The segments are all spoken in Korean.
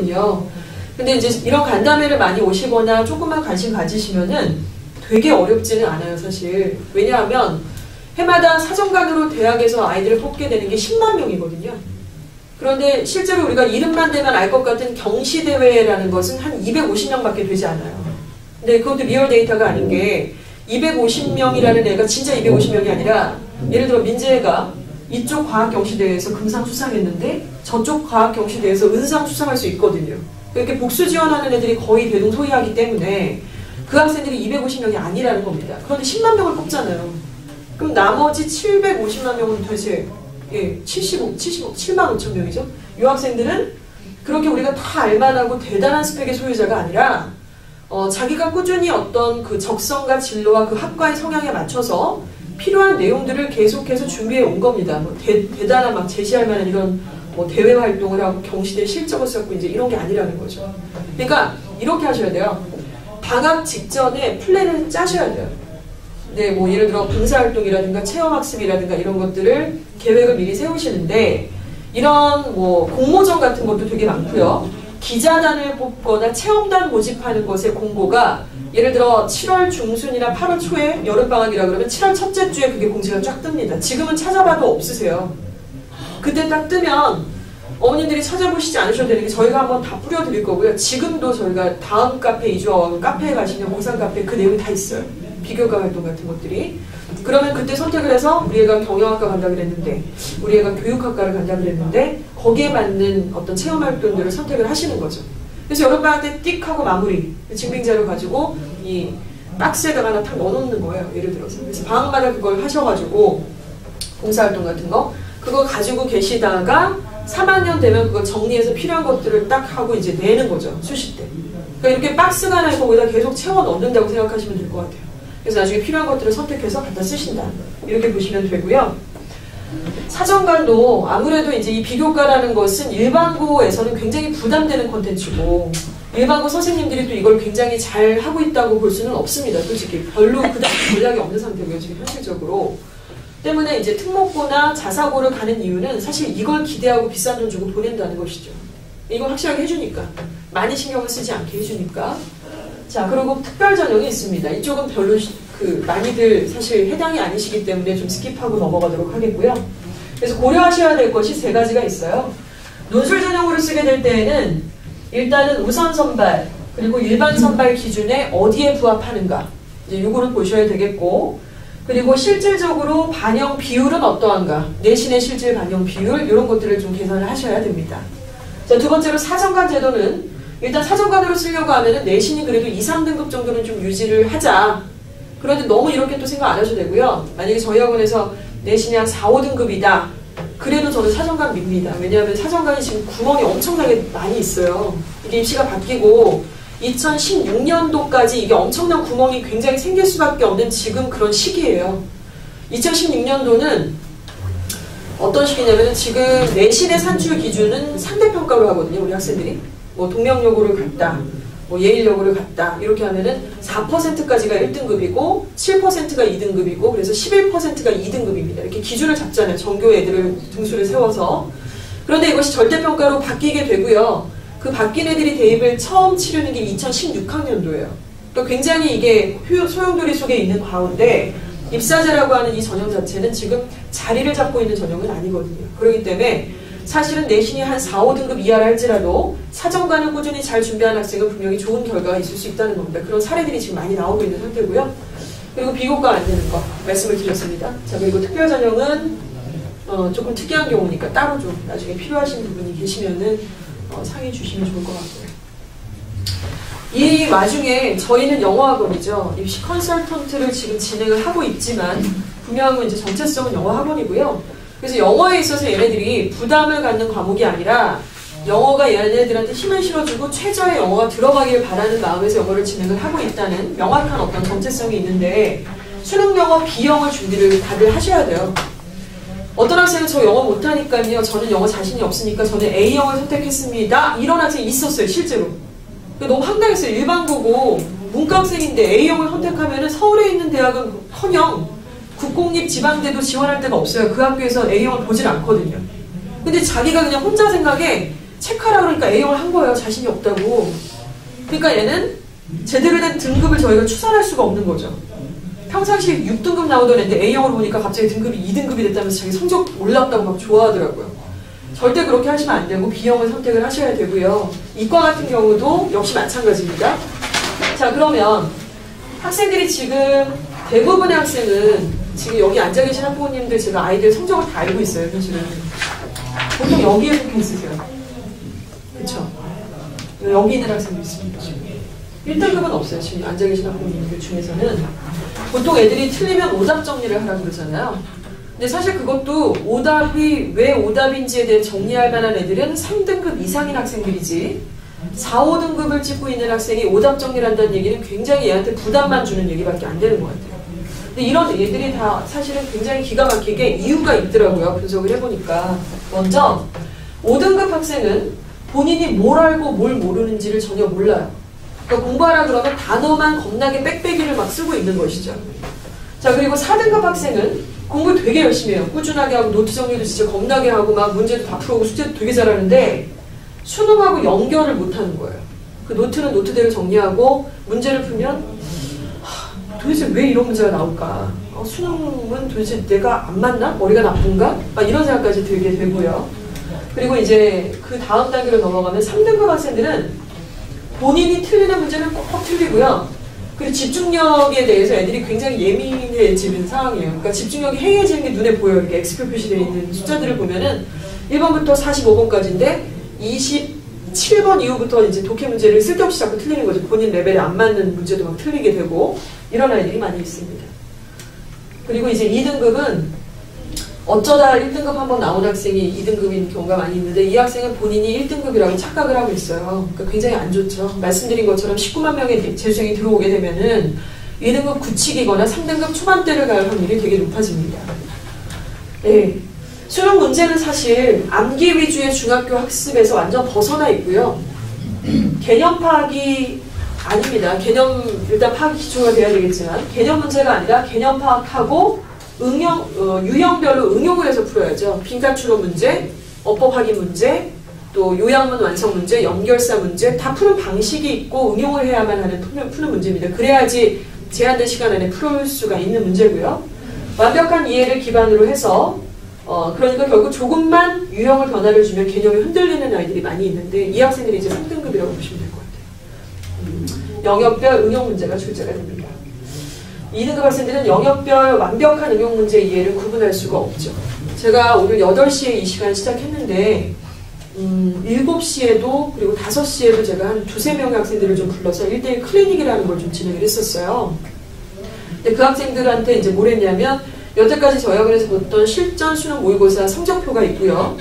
있거든요. 근데 이제 이런 간담회를 많이 오시거나 조금만 관심 가지시면은 되게 어렵지는 않아요, 사실. 왜냐하면 해마다 사정관으로 대학에서 아이들을 뽑게 되는 게 10만 명이거든요. 그런데 실제로 우리가 이름만 대면 알 것 같은 경시대회라는 것은 한 250명밖에 되지 않아요. 근데 그것도 리얼 데이터가 아닌 게 250명이라는 애가 진짜 250명이 아니라 예를 들어 민재가 이쪽 과학경시대회에서 금상 수상했는데 저쪽 과학경시대회에서 은상 수상할 수 있거든요. 이렇게 복수 지원하는 애들이 거의 대동소이하기 때문에 그 학생들이 250명이 아니라는 겁니다. 그런데 10만 명을 뽑잖아요. 그럼 나머지 750만 명은 도대체 7만 5천 명이죠. 이 학생들은 그렇게 우리가 다 알만하고 대단한 스펙의 소유자가 아니라 자기가 꾸준히 어떤 그 적성과 진로와 그 학과의 성향에 맞춰서 필요한 내용들을 계속해서 준비해 온 겁니다. 뭐 대단한 막 제시할 만한 이런 뭐 대외 활동을 하고 경시대 실적을 쌓고 이제 이런 게 아니라는 거죠. 그러니까 이렇게 하셔야 돼요. 방학 직전에 플랜을 짜셔야 돼요. 네, 뭐 예를 들어 봉사활동이라든가 체험학습이라든가 이런 것들을 계획을 미리 세우시는데 이런 뭐 공모전 같은 것도 되게 많고요. 기자단을 뽑거나 체험단 모집하는 것의 공고가 예를 들어 7월 중순이나 8월 초에 여름방학이라 그러면 7월 첫째 주에 그게 공지가 쫙 뜹니다. 지금은 찾아봐도 없으세요. 그때 딱 뜨면 어머님들이 찾아보시지 않으셔도 되는 게 저희가 한번 다 뿌려드릴 거고요. 지금도 저희가 다음 카페 이주와 카페에 가시면 공상 카페 그 내용이 다 있어요. 비교과 활동 같은 것들이. 그러면 그때 선택을 해서 우리 애가 경영학과 간다 그랬는데 우리 애가 교육학과를 간다 그랬는데 거기에 맞는 어떤 체험활동들을 선택을 하시는 거죠. 그래서 여름방학 때 띡 하고 마무리 증빙자료 가지고 이 박스에다가 하나 탁 넣어놓는 거예요. 예를 들어서. 그래서 방학마다 그걸 하셔가지고 봉사활동 같은 거 그거 가지고 계시다가 3학년 되면 그거 정리해서 필요한 것들을 딱 하고 이제 내는 거죠. 수시 때. 그러니까 이렇게 박스가 하나 있고 거기다 계속 채워 넣는다고 생각하시면 될 것 같아요. 그래서 나중에 필요한 것들을 선택해서 갖다 쓰신다. 이렇게 보시면 되고요. 사정관도 아무래도 이제 이 비교과라는 것은 일반고에서는 굉장히 부담되는 콘텐츠고 일반고 선생님들이 또 이걸 굉장히 잘 하고 있다고 볼 수는 없습니다. 솔직히 별로 그다음 전략이 없는 상태고요. 지금 현실적으로. 때문에 이제 특목고나 자사고를 가는 이유는 사실 이걸 기대하고 비싼 돈 주고 보낸다는 것이죠. 이걸 확실하게 해주니까. 많이 신경을 쓰지 않게 해주니까. 자, 그리고 특별 전형이 있습니다. 이쪽은 별로 많이들 사실 해당이 아니시기 때문에 좀 스킵하고 넘어가도록 하겠고요. 그래서 고려하셔야 될 것이 3가지가 있어요. 논술 전형으로 쓰게 될 때에는 일단은 우선 선발, 그리고 일반 선발 기준에 어디에 부합하는가. 이제 요거를 보셔야 되겠고, 그리고 실질적으로 반영 비율은 어떠한가. 내신의 실질 반영 비율, 이런 것들을 좀 계산을 하셔야 됩니다. 자, 두 번째로 사정관 제도는 일단 사정관으로 쓰려고 하면은 내신이 그래도 2, 3등급 정도는 좀 유지를 하자. 그런데 너무 이렇게 또 생각 안 하셔도 되고요. 만약에 저희 학원에서 내신이 한 4, 5등급이다. 그래도 저는 사정관 밉니다. 왜냐하면 사정관이 지금 구멍이 엄청나게 많이 있어요. 이게 입시가 바뀌고 2016년도까지 이게 엄청난 구멍이 굉장히 생길 수밖에 없는 지금 그런 시기예요. 2016년도는 어떤 시기냐면 지금 내신의 산출 기준은 상대평가로 하거든요. 우리 학생들이. 뭐 동명여고를 갔다, 뭐 예일여고를 갔다 이렇게 하면은 4%까지가 1등급이고 7%가 2등급이고 그래서 11%가 2등급입니다. 이렇게 기준을 잡잖아요. 전교 애들을 등수를 세워서. 그런데 이것이 절대평가로 바뀌게 되고요. 그 바뀐 애들이 대입을 처음 치르는 게 2016학년도예요. 그러니까 굉장히 이게 소용돌이 속에 있는 가운데 입사제라고 하는 이 전형 자체는 지금 자리를 잡고 있는 전형은 아니거든요. 그렇기 때문에 사실은 내신이 한 4, 5등급 이하라 할지라도 사정관을 꾸준히 잘 준비한 학생은 분명히 좋은 결과가 있을 수 있다는 겁니다. 그런 사례들이 지금 많이 나오고 있는 상태고요. 그리고 비교과 안 되는 거 말씀을 드렸습니다. 자, 그리고 특별 전형은 조금 특이한 경우니까 따로 좀 나중에 필요하신 부분이 계시면은 상의 주시면 좋을 것 같고요. 이 와중에 저희는 영어학원이죠. 입시 컨설턴트를 지금 진행을 하고 있지만 분명한 건 이제 정체성은 영어학원이고요. 그래서 영어에 있어서 얘네들이 부담을 갖는 과목이 아니라 영어가 얘네들한테 힘을 실어주고 최저의 영어가 들어가길 바라는 마음에서 영어를 진행을 하고 있다는 명확한 어떤 정체성이 있는데 수능 영어 B영어 준비를 다들 하셔야 돼요. 어떤 학생은 저 영어 못하니까요. 저는 영어 자신이 없으니까 저는 A영을 선택했습니다. 이런 학생이 있었어요. 실제로. 너무 황당했어요. 일반고고 문과학생인데 A영을 선택하면 서울에 있는 대학은 커녕 국공립 지방대도 지원할 데가 없어요. 그 학교에서 A영을 보질 않거든요. 근데 자기가 그냥 혼자 생각에 체크하라 그러니까 A형을 한 거예요. 자신이 없다고. 그러니까 얘는 제대로 된 등급을 저희가 추산할 수가 없는 거죠. 평상시에 6등급 나오던 애인데 A형으로 보니까 갑자기 등급이 2등급이 됐다면서 자기 성적 올랐다고 막 좋아하더라고요. 절대 그렇게 하시면 안 되고 B형을 선택을 하셔야 되고요. 이과 같은 경우도 역시 마찬가지입니다. 자, 그러면 학생들이 지금 대부분의 학생은 지금 여기 앉아 계신 학부모님들 제가 아이들 성적을 다 알고 있어요. 사실은 보통 여기에 속해 있으세요. 그쵸? 여기 있는 학생도 있습니다. 1등급은 없어요. 지금 앉아 계신 학부모님들 중에서는 보통 애들이 틀리면 오답 정리를 하라고 그러잖아요. 근데 사실 그것도 오답이 왜 오답인지에 대해 정리할 만한 애들은 3등급 이상인 학생들이지 4, 5등급을 찍고 있는 학생이 오답 정리를 한다는 얘기는 굉장히 얘한테 부담만 주는 얘기밖에 안 되는 것 같아요. 근데 이런 얘들이 다 사실은 굉장히 기가 막히게 이유가 있더라고요. 분석을 해보니까. 먼저 5등급 학생은 본인이 뭘 알고 뭘 모르는지를 전혀 몰라요. 그러니까 공부하라 그러면 단어만 겁나게 빽빽이를 막 쓰고 있는 것이죠. 자, 그리고 4등급 학생은 공부 되게 열심히 해요. 꾸준하게 하고 노트 정리도 진짜 겁나게 하고 막 문제도 다 풀어오고 숙제도 되게 잘하는데 수능하고 연결을 못하는 거예요. 그 노트는 노트대로 정리하고 문제를 풀면 도대체 왜 이런 문제가 나올까? 수능은 도대체 내가 안 맞나? 머리가 나쁜가? 막 이런 생각까지 들게 되고요. 그리고 이제 그 다음 단계로 넘어가면 3등급 학생들은 본인이 틀리는 문제는 꼭 틀리고요. 그리고 집중력에 대해서 애들이 굉장히 예민해지는 상황이에요. 그러니까 집중력이 해이해지는 게 눈에 보여요. 이렇게 X표 표시되어 있는 숫자들을 보면은 1번부터 45번까지인데 27번 이후부터 이제 독해 문제를 쓸데없이 자꾸 틀리는 거죠. 본인 레벨에 안 맞는 문제도 막 틀리게 되고 이런 아이들이 많이 있습니다. 그리고 이제 2등급은 어쩌다 1등급 한번 나온 학생이 2등급인 경우가 많이 있는데 이 학생은 본인이 1등급이라고 착각을 하고 있어요. 그러니까 굉장히 안 좋죠. 말씀드린 것처럼 19만 명의 재수생이 들어오게 되면은 2등급 굳히기거나 3등급 초반대를 갈 확률이 되게 높아집니다. 네. 수능 문제는 사실 암기 위주의 중학교 학습에서 완전 벗어나 있고요. 개념 파악이 아닙니다. 개념 일단 파악이 기초가 돼야 되겠지만 개념 문제가 아니라 개념 파악하고 유형별로 응용을 해서 풀어야죠. 빈칸 추론 문제, 어법 확인 문제, 또 요약문 완성 문제, 연결사 문제 다 푸는 방식이 있고 응용을 해야만 하는 푸는 문제입니다. 그래야지 제한된 시간 안에 풀 수가 있는 문제고요. 완벽한 이해를 기반으로 해서 그러니까 결국 조금만 유형을 변화를 주면 개념이 흔들리는 아이들이 많이 있는데 이 학생들이 이제 3등급이라고 보시면 될 것 같아요. 영역별 응용 문제가 출제가 됩니다. 2등급 학생들은 영역별 완벽한 응용 문제 이해를 구분할 수가 없죠. 제가 오늘 8시에 이 시간 시작했는데 7시에도 그리고 5시에도 제가 한 2-3명의 학생들을 좀 불러서 1대1 클리닉이라는 걸 좀 진행을 했었어요. 근데 그 학생들한테 이제 뭘 했냐면 여태까지 저희 학원에서 봤던 실전 수능 모의고사 성적표가 있고요.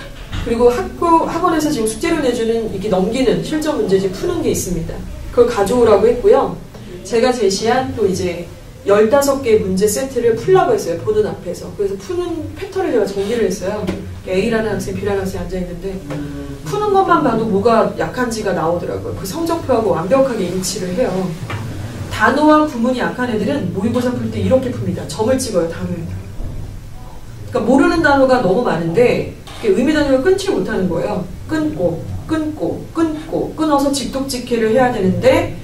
그리고 학원에서 지금 숙제로 내주는 이렇게 넘기는 실전 문제집 푸는 게 있습니다. 그걸 가져오라고 했고요. 제가 제시한 또 이제 15개의 문제 세트를 풀라고 했어요. 보는 앞에서. 그래서 푸는 패턴을 제가 정리를 했어요. A라는 학생, B라는 학생이 앉아있는데 푸는 것만 봐도 뭐가 약한지가 나오더라고요. 그 성적표하고 완벽하게 일치를 해요. 단어와 구문이 약한 애들은 모의고사 풀 때 이렇게 풉니다. 점을 찍어요. 단어에다. 그러니까 모르는 단어가 너무 많은데 의미 단어를 끊지 못하는 거예요. 끊고 끊어서 직독직해를 해야 되는데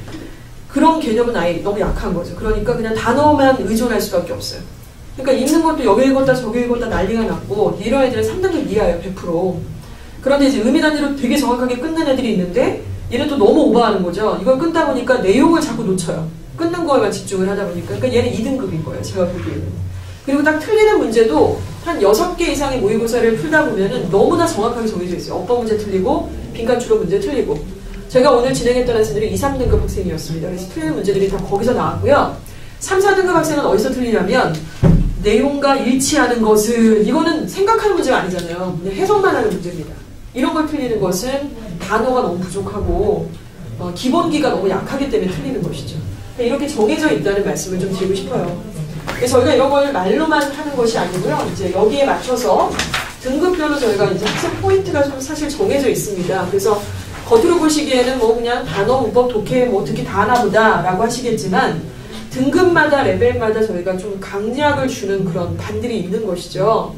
그런 개념은 아예 너무 약한 거죠. 그러니까 그냥 단어만 의존할 수밖에 없어요. 그러니까 읽는 것도 여기 읽었다 저기 읽었다 난리가 났고 이런 애들은 3등급 이하예요. 100%. 그런데 이제 의미 단위로 되게 정확하게 끊는 애들이 있는데 얘는 또 너무 오버하는 거죠. 이걸 끊다 보니까 내용을 자꾸 놓쳐요. 끊는 거에만 집중을 하다 보니까. 그러니까 얘는 2등급인 거예요. 제가 보기에는. 그리고 딱 틀리는 문제도 한 6개 이상의 모의고사를 풀다 보면은 너무나 정확하게 정해져 있어요. 어법 문제 틀리고 빈칸 추론 문제 틀리고. 제가 오늘 진행했던 학생들이 2, 3등급 학생이었습니다. 그래서 틀리는 문제들이 다 거기서 나왔고요. 3, 4등급 학생은 어디서 틀리냐면 내용과 일치하는 것은 이거는 생각하는 문제가 아니잖아요. 그냥 해석만 하는 문제입니다. 이런 걸 틀리는 것은 단어가 너무 부족하고 기본기가 너무 약하기 때문에 틀리는 것이죠. 이렇게 정해져 있다는 말씀을 좀 드리고 싶어요. 그래서 저희가 이런 걸 말로만 하는 것이 아니고요. 이제 여기에 맞춰서 등급별로 저희가 이제 학습 포인트가 좀 사실 정해져 있습니다. 그래서 겉으로 보시기에는 뭐 그냥 단어, 문법, 독해 뭐 특히 다 하나 보다 라고 하시겠지만 등급마다 레벨마다 저희가 좀 강약을 주는 그런 반들이 있는 것이죠.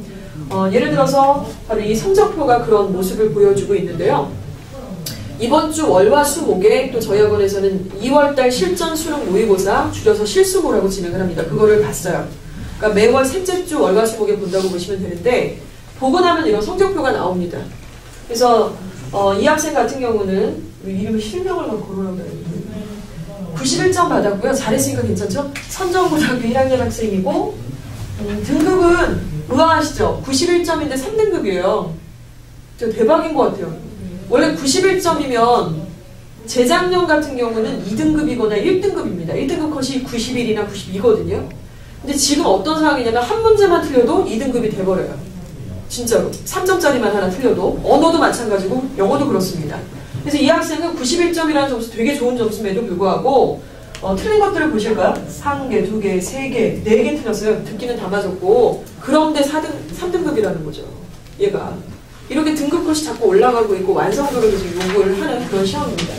예를 들어서 바로 이 성적표가 그런 모습을 보여주고 있는데요. 이번 주 월화 수목에 또 저희 학원에서는 2월달 실전 수능 모의고사 줄여서 실수모라고 진행을 합니다. 그거를 봤어요. 그러니까 매월 셋째 주 월화 수목에 본다고 보시면 되는데 보고 나면 이런 성적표가 나옵니다. 그래서 이 학생 같은 경우는 이름을 실명을 막 걸어놓으라고 그랬는데 91점 받았고요. 잘했으니까 괜찮죠? 선정고등학교 1학년 학생이고 등급은 의아하시죠? 91점인데 3등급이에요. 진짜 대박인 것 같아요. 원래 91점이면 재작년 같은 경우는 2등급이거나 1등급입니다. 1등급 컷이 91이나 92거든요. 근데 지금 어떤 상황이냐면 한 문제만 틀려도 2등급이 돼버려요. 진짜로. 3점짜리만 하나 틀려도. 언어도 마찬가지고 영어도 그렇습니다. 그래서 이 학생은 91점이라는 점수 되게 좋은 점수임에도 불구하고 틀린 것들을 보실까요? 1개, 2개, 3개, 4개 틀렸어요. 듣기는 다 맞았고 그런데 3등급이라는 거죠. 얘가. 이렇게 등급 컷이 자꾸 올라가고 있고 완성도를 계속 요구를 하는 그런 시험입니다.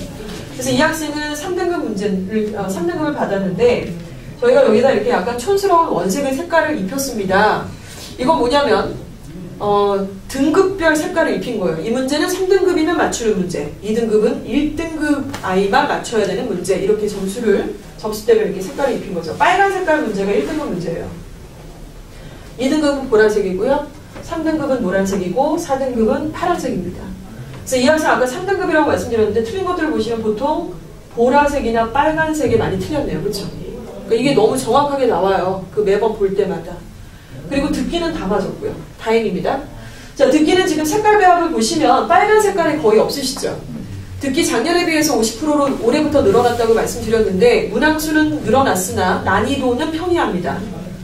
그래서 이 학생은 3등급을 받았는데 저희가 여기다 이렇게 약간 촌스러운 원색의 색깔을 입혔습니다. 이건 뭐냐면 등급별 색깔을 입힌 거예요. 이 문제는 3등급이면 맞추는 문제, 2등급은 1등급 아이만 맞춰야 되는 문제, 이렇게 점수대로 이렇게 색깔을 입힌 거죠. 빨간 색깔 문제가 1등급 문제예요. 2등급은 보라색이고요. 3등급은 노란색이고 4등급은 파란색입니다. 그래서 이 학생 아까 3등급이라고 말씀드렸는데 틀린 것들을 보시면 보통 보라색이나 빨간색이 많이 틀렸네요. 그렇죠? 그러니까 이게 너무 정확하게 나와요. 그 매번 볼 때마다. 그리고 듣기는 다 맞았고요. 다행입니다. 자, 듣기는 지금 색깔 배합을 보시면 빨간 색깔이 거의 없으시죠? 듣기 작년에 비해서 50%로 올해부터 늘어났다고 말씀드렸는데 문항수는 늘어났으나 난이도는 평이합니다.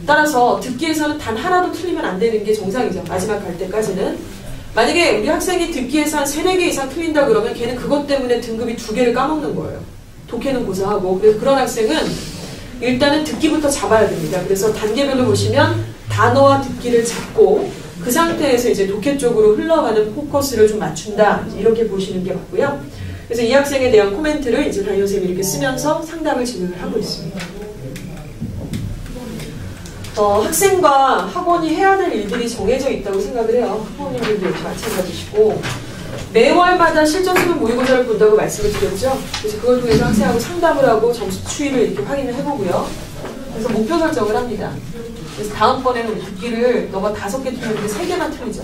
따라서 듣기에서는 단 하나도 틀리면 안 되는 게 정상이죠. 마지막 갈 때까지는. 만약에 우리 학생이 듣기에서 한 3, 4개 이상 틀린다 그러면 걔는 그것 때문에 등급이 2개를 까먹는 거예요. 독해는 고사하고. 그래서 그런 학생은 일단은 듣기부터 잡아야 됩니다. 그래서 단계별로 보시면 단어와 듣기를 잡고 그 상태에서 이제 독해 쪽으로 흘러가는 포커스를 좀 맞춘다. 이렇게 보시는 게 맞고요. 그래서 이 학생에 대한 코멘트를 이제 담임 선생님이 이렇게 쓰면서 상담을 진행을 하고 있습니다. 학생과 학원이 해야 될 일들이 정해져 있다고 생각을 해요. 학부모님들도 이렇게 마찬가지시고 매월마다 실전 수능 모의고사를 본다고 말씀을 드렸죠. 그래서 그걸 통해서 학생하고 상담을 하고 점수 추이를 이렇게 확인을 해보고요. 그래서 목표 설정을 합니다. 그래서 다음번에는 우리 듣기를 너가 5개 틀렸는데 3개만 틀리자.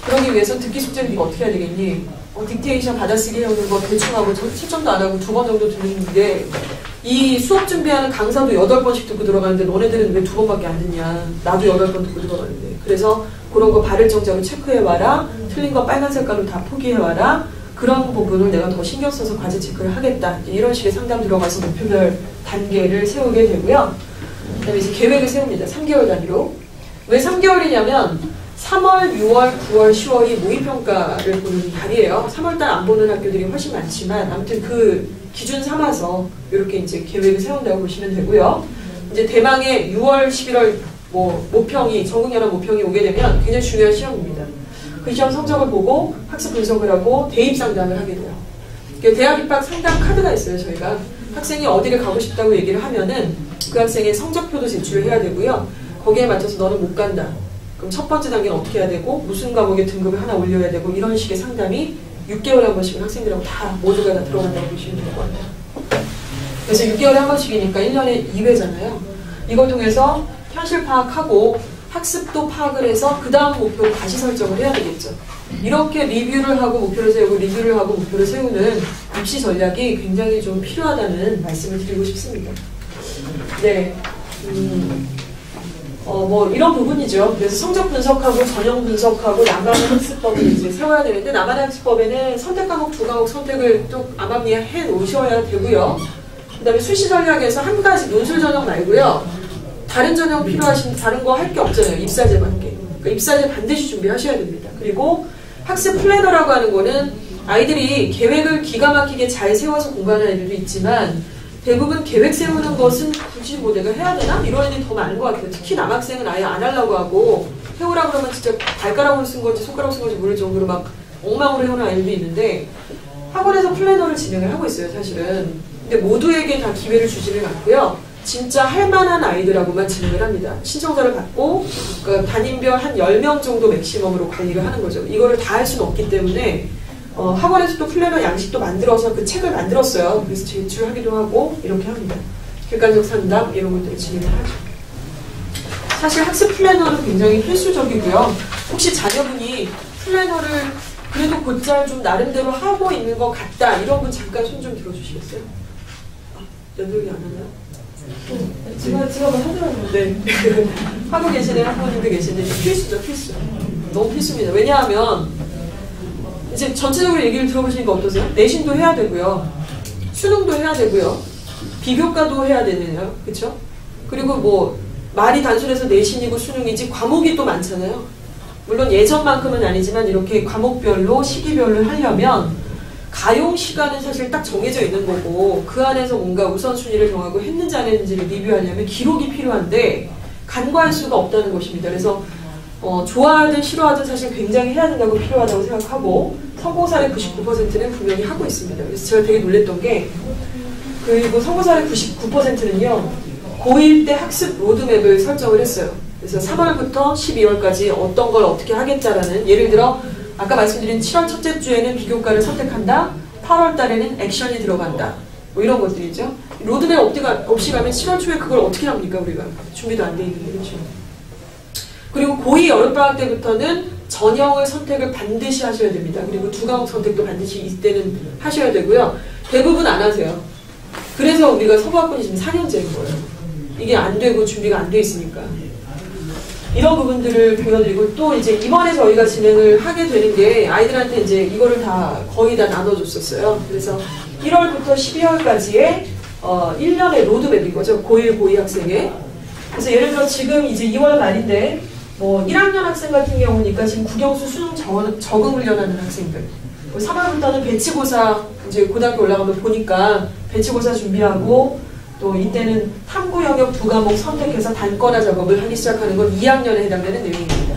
그러기 위해서 듣기 숙제를 네가 어떻게 해야 되겠니? 딕테이션 받아쓰기 해오는 거 대충 하고 채점도 안 하고 2번 정도 듣는데 이 수업 준비하는 강사도 8번씩 듣고 들어가는데 너네들은 왜 2번밖에 안 듣냐. 나도 8번 듣고 들어가는데. 그래서 그런 거 발을 정자로 체크해와라. 틀린 거 빨간 색깔로 다 포기해와라. 그런 부분을 내가 더 신경 써서 과제 체크를 하겠다. 이런 식의 상담 들어가서 목표별 단계를 세우게 되고요. 그 다음에 이제 계획을 세웁니다. 3개월 단위로. 왜 3개월이냐면 3월, 6월, 9월, 10월이 모의평가를 보는 달이에요. 3월달 안 보는 학교들이 훨씬 많지만 아무튼 그 기준 삼아서 이렇게 이제 계획을 세운다고 보시면 되고요. 이제 대망의 6월, 11월 모평이 전국연합 모평이 오게 되면 굉장히 중요한 시험입니다. 그 시험 성적을 보고 학습 분석을 하고 대입 상담을 하게 돼요. 대학 입학 상담 카드가 있어요. 저희가 학생이 어디를 가고 싶다고 얘기를 하면은 그 학생의 성적표도 제출을 해야 되고요. 거기에 맞춰서 너는 못 간다. 그럼 첫 번째 단계는 어떻게 해야 되고 무슨 과목에 등급을 하나 올려야 되고 이런 식의 상담이 6개월에 한 번씩은 학생들하고 다 모두가 다 들어간다고 보시면 될 것 같아요. 그래서 6개월에 한 번씩이니까 1년에 2회잖아요. 이걸 통해서 현실 파악하고 학습도 파악을 해서 그 다음 목표를 다시 설정을 해야 되겠죠. 이렇게 리뷰를 하고 목표를 세우고 리뷰를 하고 목표를 세우는 입시 전략이 굉장히 좀 필요하다는 말씀을 드리고 싶습니다. 네. 이런 부분이죠. 그래서 성적 분석하고 전형 분석하고 나만의 학습법을 이제 세워야 되는데 나만의 학습법에는 선택 과목 2과목 선택을 또 암암리에 해 놓으셔야 되고요. 그 다음에 수시 전략에서 한 가지 논술 전형 말고요. 다른 전형 필요하신 다른 거 할 게 없잖아요. 입사제밖에. 그러니까 입사제 반드시 준비하셔야 됩니다. 그리고 학습 플래너라고 하는 거는 아이들이 계획을 기가 막히게 잘 세워서 공부하는 아이들도 있지만 대부분 계획 세우는 것은 굳이 내가 해야 되나? 이런 애들이 더 많은 것 같아요. 특히 남학생은 아예 안 하려고 하고 해오라고 그러면 진짜 발가락으로 쓴 건지 손가락으로 쓴 건지 모를 정도로 막 엉망으로 해오는 아이들도 있는데 학원에서 플래너를 진행을 하고 있어요. 사실은. 근데 모두에게 다 기회를 주지는 않고요. 진짜 할만한 아이들하고만 진행을 합니다. 신청자를 받고 그러니까 단임별 한 10명 정도 맥시멈으로 관리를 하는 거죠. 이거를 다 할 수는 없기 때문에 학원에서도 플래너 양식도 만들어서 그 책을 만들었어요. 그래서 제출하기도 하고 이렇게 합니다. 객관적 상담 이런 것들을 진행을 하죠. 사실 학습 플래너는 굉장히 필수적이고요. 혹시 자녀분이 플래너를 그래도 곧잘 좀 나름대로 하고 있는 것 같다 이런 분 잠깐 손 좀 들어주시겠어요? 연락이 안 하나요? 제가 뭐 하더라고요. 네. 하고 계시는 학부모님도 계시는데 필수죠, 필수. 너무 필수입니다. 왜냐하면 이제 전체적으로 얘기를 들어보시니까 어떠세요? 내신도 해야 되고요. 수능도 해야 되고요. 비교과도 해야 되네요. 그쵸? 그리고 뭐 말이 단순해서 내신이고 수능이지 과목이 또 많잖아요. 물론 예전만큼은 아니지만 이렇게 과목별로 시기별로 하려면 가용 시간은 사실 딱 정해져 있는 거고 그 안에서 뭔가 우선순위를 정하고 했는지 안 했는지를 리뷰하려면 기록이 필요한데 간과할 수가 없다는 것입니다. 그래서 좋아하든 싫어하든 사실 굉장히 해야 된다고 필요하다고 생각하고 성공사례 99%는 분명히 하고 있습니다. 그래서 제가 되게 놀랬던 게 그리고 성공사례 99%는요 고1 때 학습 로드맵을 설정을 했어요. 그래서 3월부터 12월까지 어떤 걸 어떻게 하겠다라는 예를 들어 아까 말씀드린 7월 첫째 주에는 비교과를 선택한다. 8월 달에는 액션이 들어간다. 뭐 이런 것들이죠. 로드맵 없이 가면 7월 초에 그걸 어떻게 합니까 우리가. 준비도 안 돼 있는데 그렇죠. 그리고 고2 여름방학 때부터는 전형을 선택을 반드시 하셔야 됩니다. 그리고 2과목 선택도 반드시 이때는 하셔야 되고요. 대부분 안 하세요. 그래서 우리가 서부학번이 지금 4년째인 거예요. 이게 안 되고 준비가 안 돼 있으니까. 이런 부분들을 보여드리고 또 이제 이번에 저희가 진행을 하게 되는 게 아이들한테 이제 이거를 다 거의 다 나눠줬었어요. 그래서 1월부터 12월까지의 1년의 로드맵인 거죠. 고1, 고2 학생의. 그래서 예를 들어 지금 이제 2월 말인데 뭐 1학년 학생 같은 경우니까 지금 국영수 수능 적응 훈련하는 학생들. 3월부터는 배치고사 이제 고등학교 올라가면 보니까 배치고사 준비하고 또 이때는 탐구 영역 2과목 선택해서 단권화 작업을 하기 시작하는 건 2학년에 해당되는 내용입니다.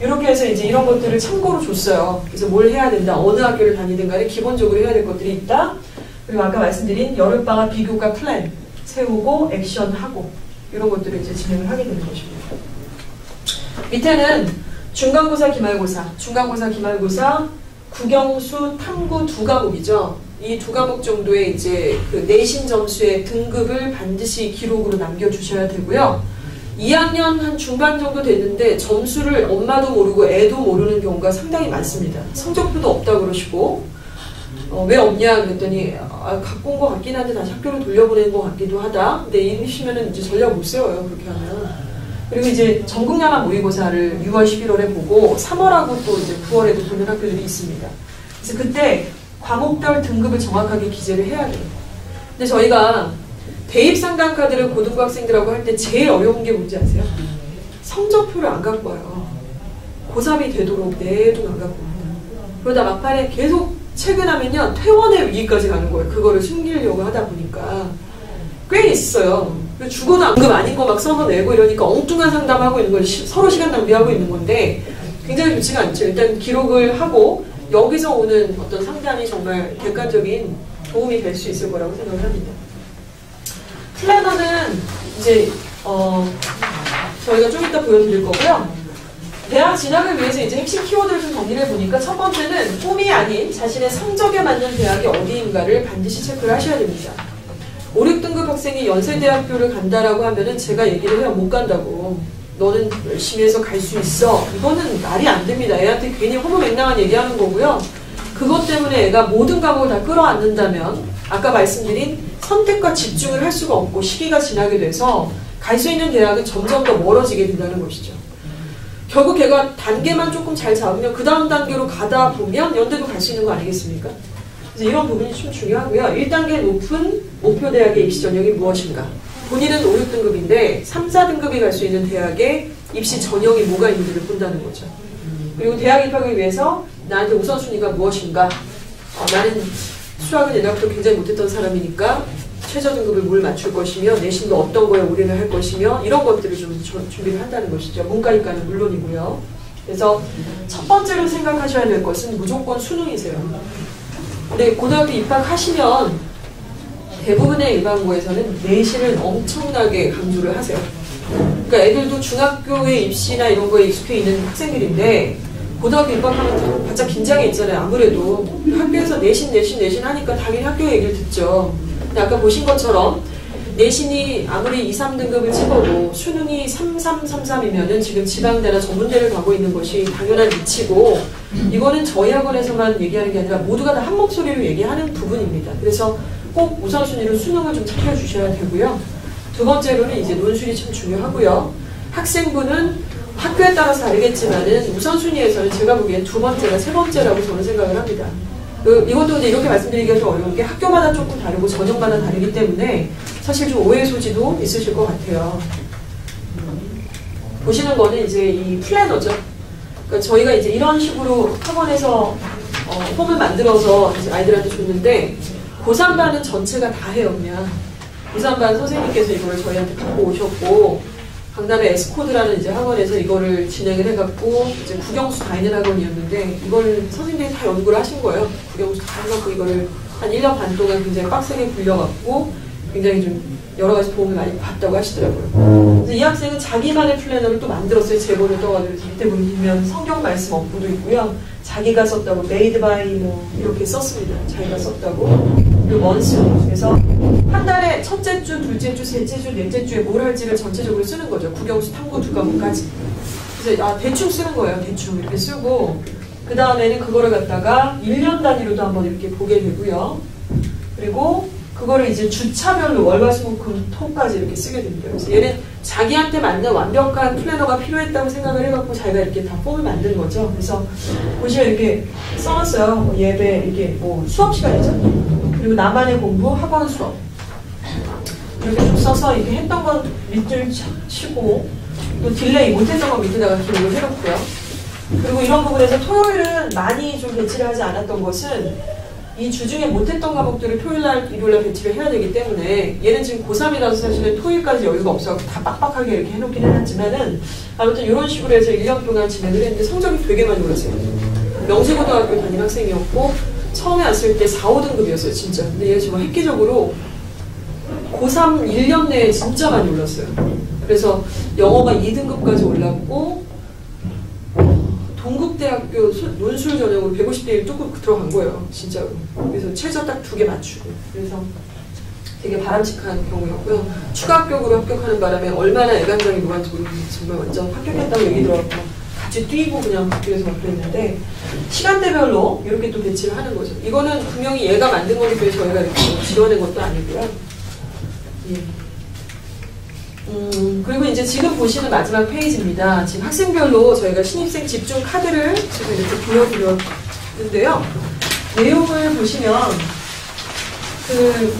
이렇게 해서 이제 이런 것들을 참고로 줬어요. 그래서 뭘 해야 된다, 어느 학교를 다니든 간에 기본적으로 해야 될 것들이 있다. 그리고 아까 말씀드린 여름방학 비교과 플랜 세우고 액션하고 이런 것들을 이제 진행을 하게 되는 것입니다. 밑에는 중간고사, 기말고사, 국영수, 탐구 2과목이죠. 이 2과목 정도의 이제 그 내신 점수의 등급을 반드시 기록으로 남겨주셔야 되고요. 2학년 한 중반 정도 됐는데 점수를 엄마도 모르고 애도 모르는 경우가 상당히 많습니다. 성적표도 없다고 그러시고 왜 없냐 그랬더니 갖고 온 것 같긴 한데 다시 학교로 돌려보낸 것 같기도 하다. 근데 이러시면은 이제 전략 못 세워요. 그렇게 하면. 그리고 이제 전국야만 모의고사를 6월, 11월에 보고 3월하고 또 이제 9월에도 보는 학교들이 있습니다. 그래서 그때 과목별 등급을 정확하게 기재를 해야 돼요. 근데 저희가 대입상담 카드를 고등부 학생들하고 할 때 제일 어려운 게 뭔지 아세요? 성적표를 안 갖고 와요. 고3이 되도록 내도 안 갖고 옵니다. 그러다 막판에 계속 퇴근하면요 퇴원의 위기까지 가는 거예요. 그거를 숨기려고 하다 보니까 꽤 있어요. 죽어도 앙금 아닌 거 막 써내고 이러니까 엉뚱한 상담하고 있는 걸 서로 시간 낭비하고 있는 건데 굉장히 좋지가 않죠. 일단 기록을 하고 여기서 오는 어떤 상담이 정말 객관적인 도움이 될 수 있을 거라고 생각을 합니다. 플래너는 이제 저희가 좀 이따 보여드릴 거고요. 대학 진학을 위해서 이제 핵심 키워드를 좀 정리를 해보니까 첫 번째는 꿈이 아닌 자신의 성적에 맞는 대학이 어디인가를 반드시 체크를 하셔야 됩니다. 5, 6등급 학생이 연세대학교를 간다라고 하면은 제가 얘기를 해요. 못 간다고. 너는 열심히 해서 갈 수 있어. 이거는 말이 안 됩니다. 애한테 괜히 허무맹랑한 얘기하는 거고요. 그것 때문에 애가 모든 과목을 다 끌어안는다면 아까 말씀드린 선택과 집중을 할 수가 없고 시기가 지나게 돼서 갈 수 있는 대학은 점점 더 멀어지게 된다는 것이죠. 결국 걔가 단계만 조금 잘 잡으면 그 다음 단계로 가다 보면 연대도 갈 수 있는 거 아니겠습니까? 그래서 이런 부분이 좀 중요하고요. 1단계 높은 목표 대학의 입시 전형이 무엇인가? 본인은 5, 6등급인데 3, 4등급이 갈 수 있는 대학의 입시 전형이 뭐가 있는지를 본다는 거죠. 그리고 대학 입학을 위해서 나한테 우선순위가 무엇인가? 나는 수학은 옛날부터 굉장히 못했던 사람이니까 최저 등급을 뭘 맞출 것이며 내신도 어떤 거에 올인을 할 것이며 이런 것들을 좀 준비를 한다는 것이죠. 문과이과는 물론이고요. 그래서 첫 번째로 생각하셔야 될 것은 무조건 수능이세요. 근데 고등학교 입학하시면 대부분의 일반고에서는 내신을 엄청나게 강조를 하세요. 그러니까 애들도 중학교의 입시나 이런 거에 익숙해 있는 학생들인데 고등학교 입학하면 바짝 긴장이 있잖아요. 아무래도 학교에서 내신 하니까 당연히 학교 얘기를 듣죠. 근데 아까 보신 것처럼 내신이 아무리 2, 3등급을 찍어도 수능이 3, 3, 3, 3이면은 지금 지방대나 전문대를 가고 있는 것이 당연한 이치고, 이거는 저희 학원에서만 얘기하는 게 아니라 모두가 다 한 목소리로 얘기하는 부분입니다. 그래서 꼭 우선순위로 수능을 좀 챙겨주셔야 되고요. 두 번째로는 이제 논술이 참 중요하고요. 학생부는 학교에 따라서 다르겠지만은 우선순위에서는 제가 보기엔 두 번째가 세 번째라고 저는 생각을 합니다. 이것도 이제 이렇게 말씀드리기가 좀 어려운 게 학교마다 조금 다르고 전형마다 다르기 때문에 사실 좀 오해 소지도 있으실 것 같아요. 보시는 거는 이제 이 플래너죠. 그러니까 저희가 이제 이런 식으로 학원에서 폼을 만들어서 이제 아이들한테 줬는데, 고3반은 전체가 다 해요, 그냥. 고3반 선생님께서 이거를 저희한테 갖고 오셨고, 강남의 에스코드라는 이제 학원에서 이거를 진행을 해갖고, 이제 국영수 다 있는 학원이었는데, 이걸 선생님들이 다 연구를 하신 거예요. 국영수 다 해갖고, 이거를 한 1년 반 동안 굉장히 빡세게 굴려갖고, 굉장히 좀 여러 가지 도움을 많이 받다고 하시더라고요. 그래서 이 학생은 자기만의 플래너를 또 만들었어요. 제본을 떠가지고. 밑에 보면 성경 말씀 업부도 있고요. 자기가 썼다고, made by 뭐, 이렇게 썼습니다. 자기가 썼다고. 그리고 원스. 그래서 한 달에 첫째 주, 둘째 주, 셋째 주, 넷째 주에 뭘 할지를 전체적으로 쓰는 거죠. 국영수 탐구 두 과목까지. 그래서 대충 쓰는 거예요. 대충 이렇게 쓰고, 그 다음에는 그거를 갖다가 1년 단위로도 한번 이렇게 보게 되고요. 그리고 그거를 이제 주차별로 월화수목금토까지 이렇게 쓰게 됩니다. 그래서 얘는 자기한테 맞는 완벽한 플래너가 필요했다고 생각을 해갖고 자기가 이렇게 다 폼을 만든 거죠. 그래서 보시면 이렇게 써놨어요. 뭐 예배, 이게 뭐 수업 시간이죠. 그리고 나만의 공부, 학원 수업. 이렇게 좀 써서 이렇게 했던 건 밑줄 치고, 또 딜레이 못했던 건 밑에다가 기록을 해놓고요. 그리고 이런 부분에서 토요일은 많이 좀 배치를 하지 않았던 것은, 이 주중에 못했던 과목들을 토요일날, 일요일날 배치를 해야 되기 때문에, 얘는 지금 고3이라서 사실은 토요일까지 여유가 없어서 다 빡빡하게 이렇게 해놓긴 해놨지만은, 아무튼 이런 식으로 해서 1년 동안 진행을 했는데 성적이 되게 많이 올랐어요. 명지고등학교 다니는 학생이었고, 처음에 왔을 때 4, 5등급이었어요, 진짜. 근데 얘 정말 획기적으로 고3 1년 내에 진짜 많이 올랐어요. 그래서 영어가 2등급까지 올랐고, 동국대학교 논술 전형으로 150대 1 뚝 들어간 거예요, 진짜로. 그래서 최저 딱 2개 맞추고. 그래서 되게 바람직한 경우였고요. 추가 합격으로 합격하는 바람에 얼마나 애간장이 녹았는지 모르겠는데 정말 완전 합격했다고 얘기 들어갖고 같이 뛰고 그냥 학교에서 그랬는데, 시간대별로 이렇게 또 배치를 하는 거죠. 이거는 분명히 얘가 만든 거기 때문에 저희가 이렇게 지원한 것도 아니고요. 예. 그리고 이제 지금 보시는 마지막 페이지입니다. 지금 학생별로 저희가 신입생 집중 카드를 지금 이렇게 보여드렸는데요. 내용을 보시면,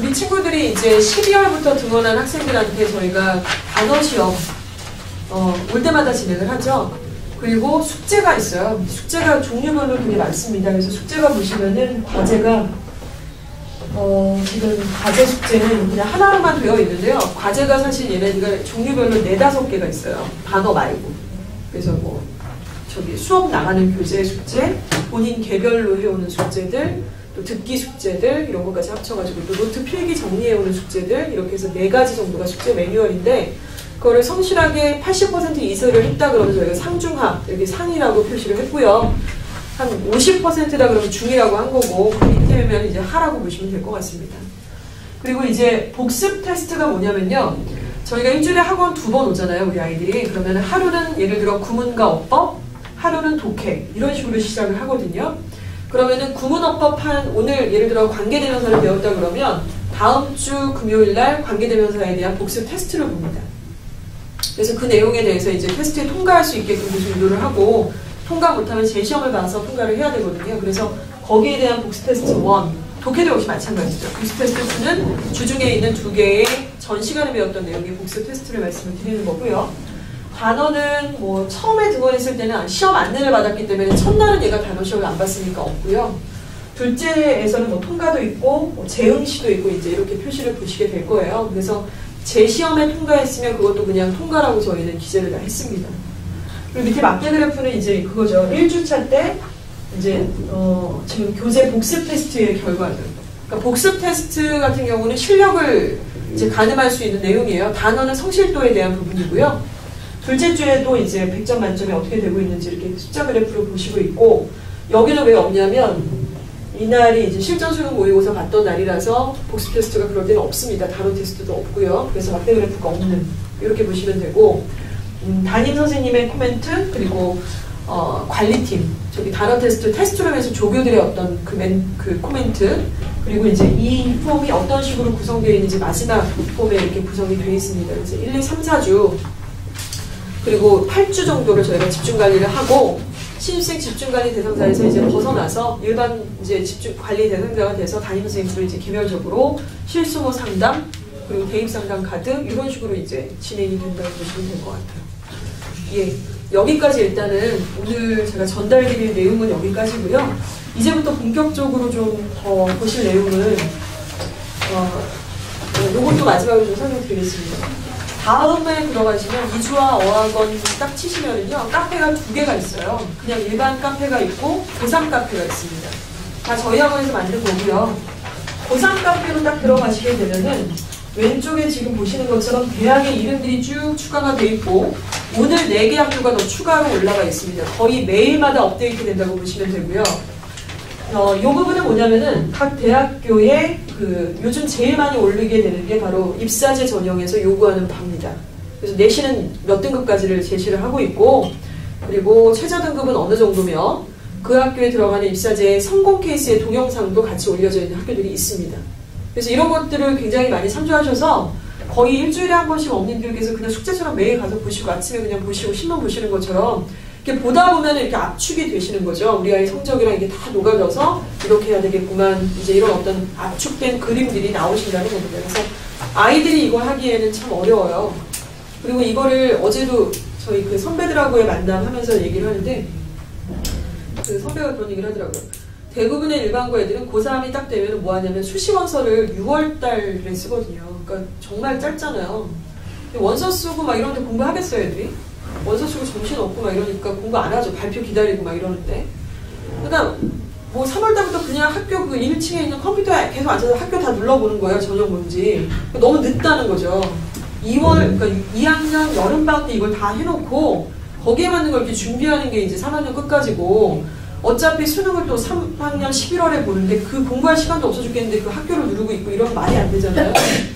우리 친구들이 이제 12월부터 등원한 학생들한테 저희가 단어 시험, 올 때마다 진행을 하죠. 그리고 숙제가 있어요. 숙제가 종류별로 되게 많습니다. 그래서 숙제가 보시면은 과제가, 지금 과제 숙제는 그냥 하나로만 되어 있는데요. 과제가 사실 얘네가 종류별로 4, 5개가 있어요. 단어 말고. 그래서 뭐, 수업 나가는 교재 숙제, 본인 개별로 해오는 숙제들, 또 듣기 숙제들, 이런 것까지 합쳐가지고, 또 노트 필기 정리해오는 숙제들, 이렇게 해서 4가지 정도가 숙제 매뉴얼인데, 그거를 성실하게 80% 이수를 했다 그러면 저희가 상중하, 이렇게 상이라고 표시를 했고요. 한 50%다 그러면 중이라고 한 거고, 그 밑에면 이제 하라고 보시면 될 것 같습니다. 그리고 이제 복습 테스트가 뭐냐면요. 저희가 일주일에 학원 2번 오잖아요, 우리 아이들이. 그러면 하루는 예를 들어 구문과 어법, 하루는 독해, 이런 식으로 시작을 하거든요. 그러면은 구문어법 오늘 예를 들어 관계대명사를 배웠다 그러면 다음 주 금요일 날 관계대명사에 대한 복습 테스트를 봅니다. 그래서 그 내용에 대해서 이제 테스트에 통과할 수 있게끔 무슨 유도를 하고, 통과 못하면 재시험을 봐서 통과를 해야 되거든요. 그래서 거기에 대한 복습 테스트 1, 독해도 역시 마찬가지죠. 복습 테스트 2는 주중에 있는 2개의 전 시간에 배웠던 내용의 복습 테스트를 말씀을 드리는 거고요. 단어는 뭐 처음에 등원했을 때는 시험 안내를 받았기 때문에 첫날은 얘가 단어 시험을 안 봤으니까 없고요. 둘째에서는 뭐 통과도 있고 뭐 재응시도 있고 이제 이렇게 표시를 보시게 될 거예요. 그래서 재시험에 통과했으면 그것도 그냥 통과라고 저희는 기재를 다 했습니다. 그리고 밑에 막대 그래프는 이제 그거죠. 1주차 때 이제 지금 교재 복습 테스트의 결과들. 그러니까 복습 테스트 같은 경우는 실력을 이제 가늠할 수 있는 내용이에요. 단어는 성실도에 대한 부분이고요. 둘째 주에도 이제 100점 만점에 어떻게 되고 있는지 이렇게 숫자 그래프를 보시고 있고, 여기는 왜 없냐면 이날이 이제 실전 수능 모의고사 봤던 날이라서 복습 테스트가 그럴 때는 없습니다. 단원 테스트도 없고요. 그래서 막대 그래프가 없는, 이렇게 보시면 되고, 담임 선생님의 코멘트, 그리고 관리팀, 저기 단원 테스트룸에서 조교들의 어떤 그 코멘트, 그리고 이제 이 폼이 어떤 식으로 구성되어 있는지 마지막 폼에 이렇게 구성이 되어 있습니다. 그래서 1, 2, 3, 4주, 그리고 8주 정도를 저희가 집중관리를 하고, 신입생 집중관리 대상자에서 이제 벗어나서 일반 이제 집중관리 대상자가 돼서 담임 선생님들 이제 개별적으로 실수모 상담, 그리고 대입 상담 카드, 이런 식으로 이제 진행이 된다고 보시면 될 것 같아요. 예. 여기까지 일단은 오늘 제가 전달드릴 내용은 여기까지고요. 이제부터 본격적으로 좀 더 보실 내용은 요것도 마지막으로 좀 설명드리겠습니다. 다음에 들어가시면 이주와 어학원 딱 치시면은요, 카페가 2개가 있어요. 그냥 일반 카페가 있고 고3 카페가 있습니다. 다 저희 학원에서 만든 거고요. 고3 카페로 딱 들어가시게 되면은 왼쪽에 지금 보시는 것처럼 대학의 이름들이 쭉 추가가 돼 있고, 오늘 4개 학교가 더 추가로 올라가 있습니다. 거의 매일마다 업데이트 된다고 보시면 되고요. 이 부분은 뭐냐면은 각 대학교에 요즘 제일 많이 올리게 되는 게 바로 입사제 전형에서 요구하는 바입니다. 그래서 내신은 몇 등급까지를 제시를 하고 있고, 그리고 최저 등급은 어느 정도며 그 학교에 들어가는 입사제의 성공 케이스의 동영상도 같이 올려져 있는 학교들이 있습니다. 그래서 이런 것들을 굉장히 많이 참조하셔서 거의 일주일에 한 번씩 어머님들께서 그냥 숙제처럼 매일 가서 보시고 아침에 그냥 보시고 신문 보시는 것처럼 이렇게 보다 보면 이렇게 압축이 되시는 거죠. 우리 아이 성적이랑 이게 다 녹아져서 이렇게 해야 되겠구만, 이제 이런 어떤 압축된 그림들이 나오신다는 겁니다. 그래서 아이들이 이걸 하기에는 참 어려워요. 그리고 이거를 어제도 저희 그 선배들하고의 만남하면서 얘기를 하는데, 그 선배가 그런 얘기를 하더라고요. 대부분의 일반고 애들은 고3이 딱 되면 뭐 하냐면 수시원서를 6월달에 쓰거든요. 그러니까 정말 짧잖아요. 원서 쓰고 막 이런데 공부하겠어요, 애들이? 원서 쓰고 정신 없고 막 이러니까 공부 안 하죠. 발표 기다리고 막 이러는데. 그러니까 뭐 3월달부터 그냥 학교 그 1층에 있는 컴퓨터에 계속 앉아서 학교 다 눌러보는 거예요. 저녁 뭔지. 너무 늦다는 거죠. 2월, 그러니까 2학년 여름방학 때 이걸 다 해놓고 거기에 맞는 걸 이렇게 준비하는 게 이제 3학년 끝까지고, 어차피 수능을 또 3학년 11월에 보는데 그 공부할 시간도 없어 죽겠는데 그 학교를 누르고 있고 이러면 말이 안 되잖아요.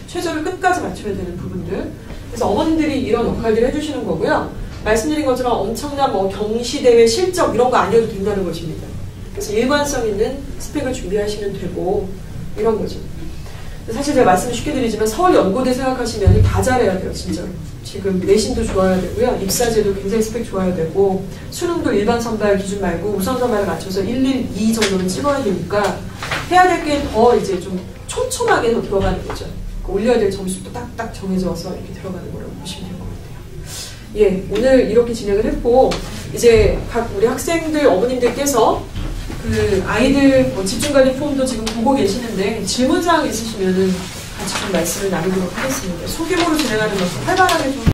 최저를 끝까지 맞춰야 되는 부분들. 그래서 어머님들이 이런 역할들을 해주시는 거고요. 말씀드린 것처럼 엄청난 뭐 경시대회 실적 이런 거 아니어도 된다는 것입니다. 그래서 일관성 있는 스펙을 준비하시면 되고 이런 거죠. 사실 제가 말씀을 쉽게 드리지만 서울연고대 생각하시면 다 잘해야 돼요, 진짜로. 지금 내신도 좋아야 되고요. 입사제도 굉장히 스펙 좋아야 되고, 수능도 일반 선발 기준 말고 우선 선발에 맞춰서 1, 1, 2 정도는 찍어야 되니까 해야 될 게 더 이제 좀 촘촘하게 더 들어가는 거죠. 올려야 될 점수도 딱딱 정해져서 이렇게 들어가는 거라고 보시면 될 것 같아요. 예, 오늘 이렇게 진행을 했고, 이제 각 우리 학생들, 어머님들께서 그 아이들 뭐 집중관리 폼도 지금 보고 계시는데 질문사항 있으시면은 같이 좀 말씀을 나누도록 하겠습니다. 소규모로 진행하는 것은 활발하게 좀